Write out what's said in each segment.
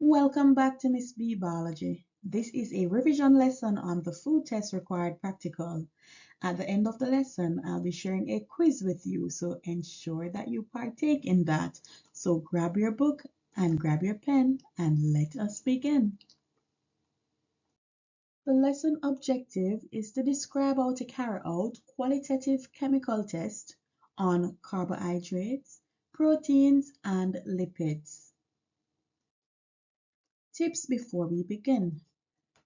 Welcome back to Miss B Biology. This is a revision lesson on the food test required practical. At the end of the lesson, I'll be sharing a quiz with you, so ensure that you partake in that. So grab your book and grab your pen and let us begin. The lesson objective is to describe how to carry out qualitative chemical tests on carbohydrates, proteins, and lipids. Tips before we begin.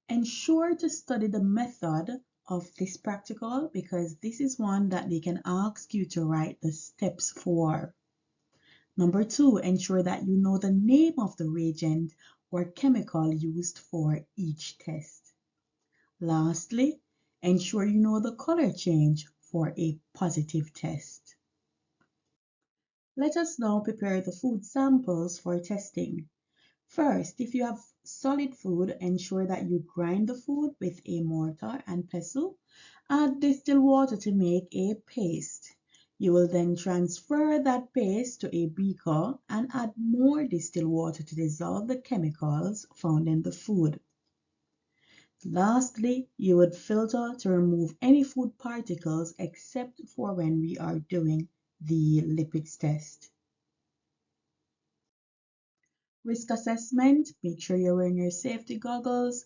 Ensure to study the method of this practical because this is one that they can ask you to write the steps for. Number 2, ensure that you know the name of the reagent or chemical used for each test. Lastly, ensure you know the color change for a positive test. Let us now prepare the food samples for testing. First, if you have solid food, ensure that you grind the food with a mortar and pestle. Add distilled water to make a paste. You will then transfer that paste to a beaker and add more distilled water to dissolve the chemicals found in the food. Lastly, you would filter to remove any food particles except for when we are doing the lipids test. Risk assessment, make sure you're wearing your safety goggles.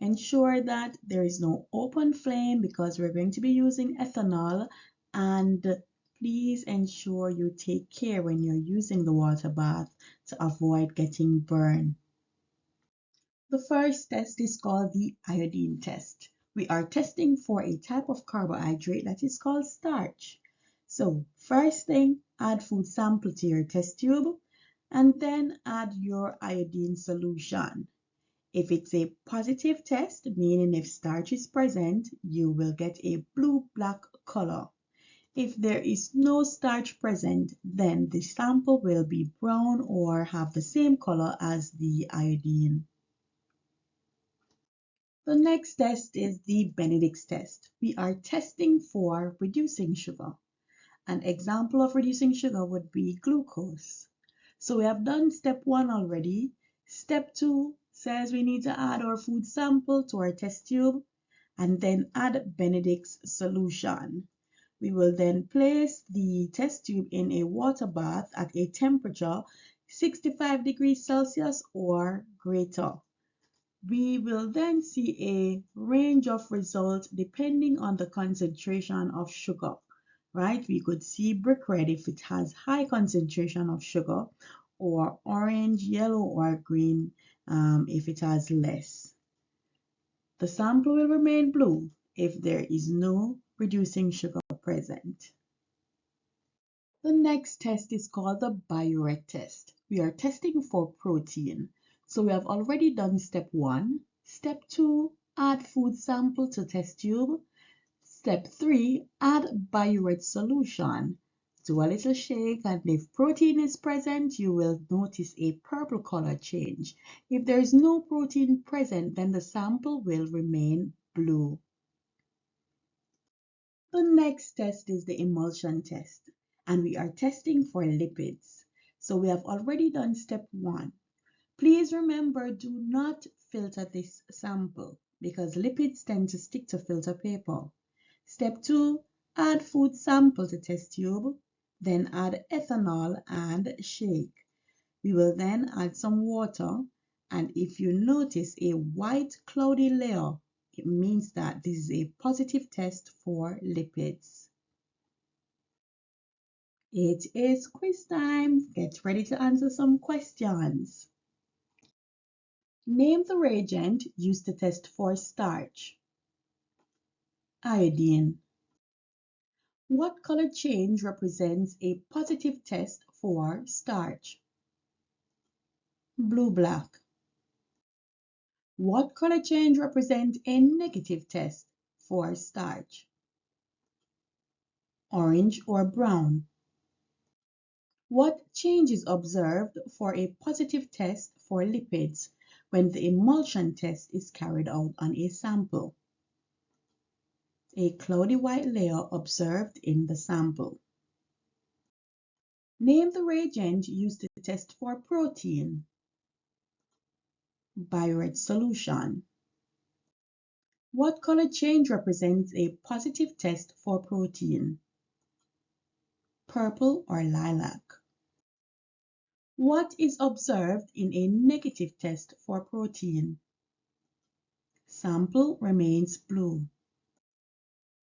Ensure that there is no open flame because we're going to be using ethanol, and please ensure you take care when you're using the water bath to avoid getting burned. The first test is called the iodine test. We are testing for a type of carbohydrate that is called starch. So first thing, add food sample to your test tube and then add your iodine solution. If it's a positive test, meaning if starch is present, you will get a blue-black color. If there is no starch present, then the sample will be brown or have the same color as the iodine. The next test is the BENEDICT'S test. We are testing for reducing sugar. An example of reducing sugar would be glucose. So we have done step 1 already. Step 2 says we need to add our food sample to our test tube and then add BENEDICT'S solution. We will then place the test tube in a water bath at a temperature 65 degrees Celsius or greater. We will then see a range of results depending on the concentration of sugar, right? We could see brick red if it has high concentration of sugar, or orange, yellow, or green if it has less. The sample will remain blue if there is no reducing sugar present. The next test is called the Biuret test. We are testing for protein. So we have already done step 1. Step 2, add food sample to test tube. Step 3, add Biuret solution. Do a little shake, and if protein is present, you will notice a purple color change. If there is no protein present, then the sample will remain blue. The next test is the emulsion test, and we are testing for lipids. So we have already done step 1. Please remember, do not filter this sample because lipids tend to stick to filter paper. Step 2, add food sample to test tube, then add ethanol and shake. We will then add some water, and if you notice a white cloudy layer, it means that this is a positive test for lipids. It is quiz time. Get ready to answer some questions. Name the reagent used to test for starch. Iodine. What color change represents a positive test for starch? Blue-black. What color change represents a negative test for starch? Orange or brown. What change is observed for a positive test for lipids when the emulsion test is carried out on a sample? A cloudy white layer observed in the sample. Name the reagent used to test for protein. Biuret solution. What color change represents a positive test for protein? Purple or lilac? What is observed in a negative test for protein? Sample remains blue.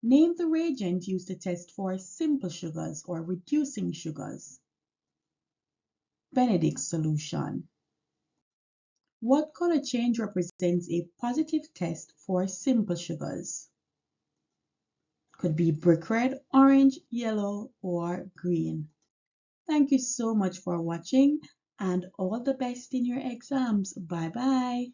Name the reagent used to test for simple sugars or reducing sugars. Benedict's solution. What color change represents a positive test for simple sugars? Could be brick red, orange, yellow, or green. Thank you so much for watching and all the best in your exams. Bye bye.